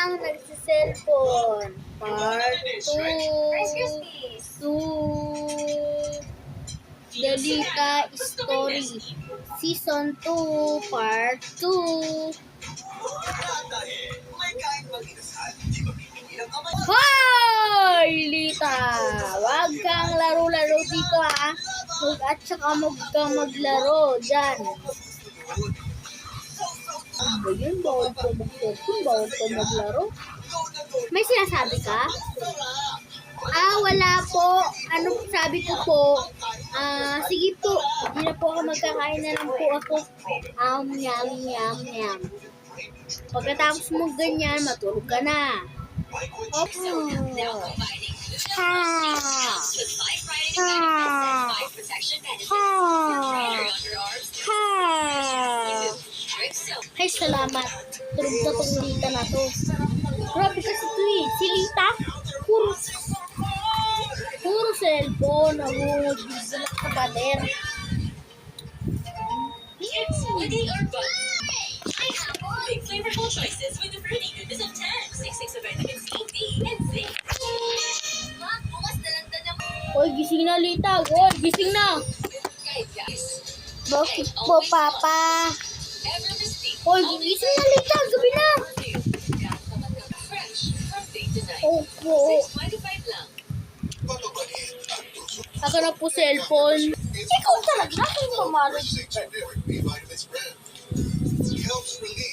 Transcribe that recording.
Walang nagsiselfon. Part 2. Delita Story. Season 2. Part 2. Hoy, Lita! Wag kang laro-laro dito, ha? At saka maglaro dyan. Ano yun? Bawal po mag-cellphone, bawal po maglaro. May sinasabi ka? Wala po. Ano sabi ko po? Sige po. Hindi na po ako magkakain na lang po ako. Yum. Pagkatapos mo ganyan, matulog ka na. Ay, salamat. Tulog na tong Lita na to. Grabe kasi ito eh. Si Lita, puro cellphone. Nangungudbigil sa pader. Big flavorful choices with the fruity goodness of 10. 66 of vitamin C, D, and zinc. Hoy, gising na, Lita. Hoy, gising na. Bakit po, Papa? Hoy, gising na, Lita. Gabi na. Opo. Ako na po cellphone. Ikaw talaga. Ikaw mamalo. Helps relieve